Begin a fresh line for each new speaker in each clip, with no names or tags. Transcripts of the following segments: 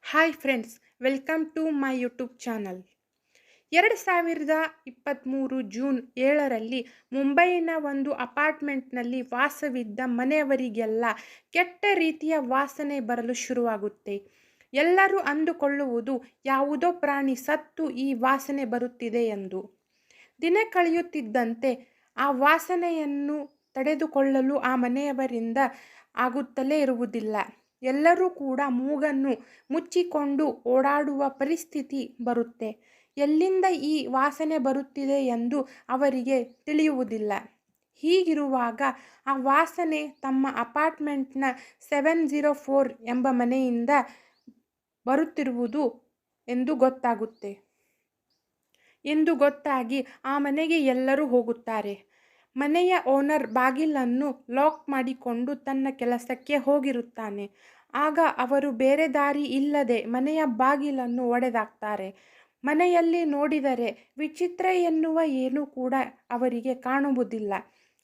Hi friends, welcome to my YouTube channel. 2023 June 7ರಲ್ಲಿ ಮುಂಬೈನ ಒಂದು ಅಪಾರ್ಟ್ಮೆಂಟ್ನಲ್ಲಿ ವಾಸವಿದ್ದ ಮನೆಯವರಿಗೆಲ್ಲ ಕೆಟ್ಟ ರೀತಿಯ ವಾಸನೆ ಬರಲು ಶುರುವಾಗುತ್ತೆ. ಎಲ್ಲರೂ ಅಂದುಕೊಳ್ಳುವುದು ಯಾವುದೋ ಪ್ರಾಣಿ ಸತ್ತು ಈ ವಾಸನೆ ಬರುತ್ತಿದೆ ಎಂದು. ದಿನ ಕಳೆಯುತ್ತಿದ್ದಂತೆ ಆ ವಾಸನೆಯನ್ನು ತಡೆದುಕೊಳ್ಳಲು ಆ ಮನೆಯವರಿಂದ ಆಗುತ್ತಲೇ ಇರುವುದಿಲ್ಲ. ಎಲ್ಲರೂ ಕೂಡ ಮೂಗನ್ನು ಮುಚ್ಚಿಕೊಂಡು ಓಡಾಡುವ ಪರಿಸ್ಥಿತಿ ಬರುತ್ತೆ. ಎಲ್ಲಿಂದ ಈ ವಾಸನೆ ಬರುತ್ತಿದೆ ಎಂದು ಅವರಿಗೆ ತಿಳಿಯುವುದಿಲ್ಲ. ಹೀಗಿರುವಾಗ ಆ ವಾಸನೆ ತಮ್ಮ ಅಪಾರ್ಟ್ಮೆಂಟ್ನ 704 ಎಂಬ ಮನೆಯಿಂದ ಬರುತ್ತಿರುವುದು ಎಂದು ಗೊತ್ತಾಗಿ ಆ ಮನೆಗೆ ಎಲ್ಲರೂ ಹೋಗುತ್ತಾರೆ. ಮನೆಯ ಓನರ್ ಬಾಗಿಲನ್ನು ಲಾಕ್ ಮಾಡಿಕೊಂಡು ತನ್ನ ಕೆಲಸಕ್ಕೆ ಹೋಗಿರುತ್ತಾನೆ. ಆಗ ಅವರು ಬೇರೆ ದಾರಿ ಇಲ್ಲದೆ ಮನೆಯ ಬಾಗಿಲನ್ನು ಒಡೆದಾಕ್ತಾರೆ. ಮನೆಯಲ್ಲಿ ನೋಡಿದರೆ ವಿಚಿತ್ರ ಎನ್ನುವ ಏನೂ ಕೂಡ ಅವರಿಗೆ ಕಾಣುವುದಿಲ್ಲ.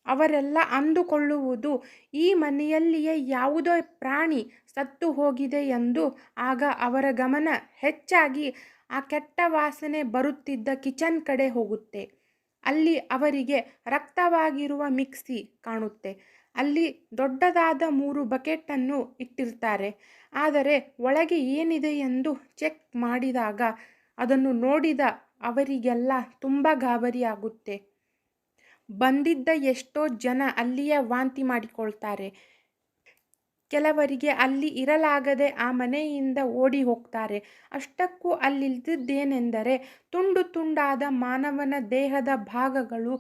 ಅವರೆಲ್ಲ ಅಂದುಕೊಳ್ಳುವುದು ಈ ಮನೆಯಲ್ಲಿಯೇ ಯಾವುದೋ ಪ್ರಾಣಿ ಸತ್ತು ಹೋಗಿದೆ ಎಂದು. ಆಗ ಅವರ ಗಮನ ಹೆಚ್ಚಾಗಿ ಆ ಕೆಟ್ಟ ವಾಸನೆ ಬರುತ್ತಿದ್ದ ಕಿಚನ್ ಕಡೆ ಹೋಗುತ್ತೆ. ಅಲ್ಲಿ ಅವರಿಗೆ ರಕ್ತವಾಗಿರುವ ಮಿಕ್ಸಿ ಕಾಣುತ್ತೆ. ಅಲ್ಲಿ ದೊಡ್ಡದಾದ 3 ಬಕೆಟನ್ನು ಇಟ್ಟಿರ್ತಾರೆ. ಆದರೆ ಒಳಗೆ ಏನಿದೆ ಎಂದು ಚೆಕ್ ಮಾಡಿದಾಗ ಅದನ್ನು ನೋಡಿದ ಅವರಿಗೆಲ್ಲ ತುಂಬ ಗಾಬರಿಯಾಗುತ್ತೆ. ಬಂದಿದ್ದ ಎಷ್ಟೋ ಜನ ಅಲ್ಲಿಯೇ ವಾಂತಿ ಮಾಡಿಕೊಳ್ತಾರೆ. ಕೆಲವರಿಗೆ ಅಲ್ಲಿ ಇರಲಾಗದೆ ಆ ಮನೆಯಿಂದ ಓಡಿ ಹೋಗ್ತಾರೆ. ಅಷ್ಟಕ್ಕೂ ಅಲ್ಲಿದ್ದಿದ್ದೇನೆಂದರೆ ತುಂಡು ತುಂಡಾದ ಮಾನವನ ದೇಹದ ಭಾಗಗಳು.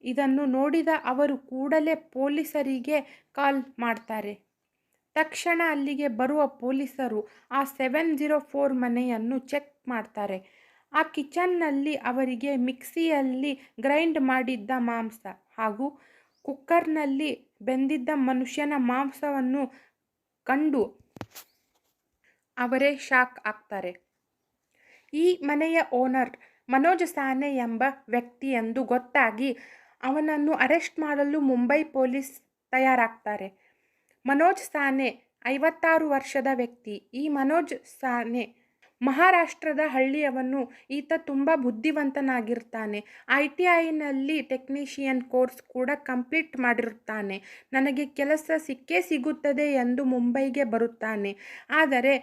ಇದನ್ನು ನೋಡಿದ ಅವರು ಕೂಡಲೇ ಪೊಲೀಸರಿಗೆ ಕಾಲ್ ಮಾಡ್ತಾರೆ. ತಕ್ಷಣ ಅಲ್ಲಿಗೆ ಬರುವ ಪೊಲೀಸರು ಆ 704 ಮನೆಯನ್ನು ಚೆಕ್ ಮಾಡ್ತಾರೆ. ಆ ಕಿಚನ್ನಲ್ಲಿ ಅವರಿಗೆ ಮಿಕ್ಸಿಯಲ್ಲಿ ಗ್ರೈಂಡ್ ಮಾಡಿದ್ದ ಮಾಂಸ ಹಾಗೂ ಕುಕ್ಕರ್ನಲ್ಲಿ ಬೆಂದಿದ್ದ ಮನುಷ್ಯನ ಮಾಂಸವನ್ನು ಕಂಡು ಅವರೇ ಶಾಕ್ ಆಗ್ತಾರೆ. ಈ ಮನೆಯ ಓನರ್ ಮನೋಜ್ ಸಾನೆ ಎಂಬ ವ್ಯಕ್ತಿ ಎಂದು ಗೊತ್ತಾಗಿ ಅವನನ್ನು ಅರೆಸ್ಟ್ ಮಾಡಲು ಮುಂಬೈ ಪೊಲೀಸ್ ತಯಾರಾಗ್ತಾರೆ. ಮನೋಜ್ ಸಾನೆ 56 ವರ್ಷದ ವ್ಯಕ್ತಿ. ಈ ಮನೋಜ್ ಸಾನೆ ಮಹಾರಾಷ್ಟ್ರದ ಹಳ್ಳಿಯವನು. ಈತ ತುಂಬ ಬುದ್ಧಿವಂತನಾಗಿರ್ತಾನೆ. ITIನಲ್ಲಿ ಟೆಕ್ನಿಷಿಯನ್ ಕೋರ್ಸ್ ಕೂಡ ಕಂಪ್ಲೀಟ್ ಮಾಡಿರುತ್ತಾನೆ. ನನಗೆ ಕೆಲಸ ಸಿಕ್ಕೇ ಸಿಗುತ್ತದೆ ಎಂದು ಮುಂಬೈಗೆ ಬರುತ್ತಾನೆ. ಆದರೆ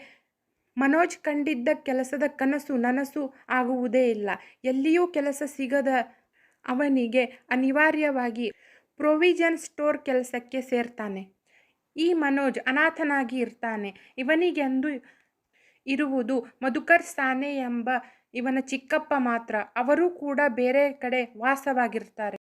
ಮನೋಜ್ ಕಂಡಿದ್ದ ಕೆಲಸದ ಕನಸು ನನಸು ಆಗುವುದೇ ಇಲ್ಲ. ಎಲ್ಲಿಯೂ ಕೆಲಸ ಸಿಗದ ಅವನಿಗೆ ಅನಿವಾರ್ಯವಾಗಿ ಪ್ರೊವಿಷನ್ ಸ್ಟೋರ್ ಕೆಲಸಕ್ಕೆ ಸೇರ್ತಾನೆ. ಈ ಮನೋಜ್ ಅನಾಥನಾಗಿ ಇರ್ತಾನೆ. ಇವನಿಗೆಂದು ಇರುವುದು ಮಧುಕರ್ ಸಾನೆ ಎಂಬ ಇವನ ಚಿಕ್ಕಪ್ಪ ಮಾತ್ರ. ಅವರೂ ಕೂಡ ಬೇರೆ ಕಡೆ ವಾಸವಾಗಿರ್ತಾರೆ.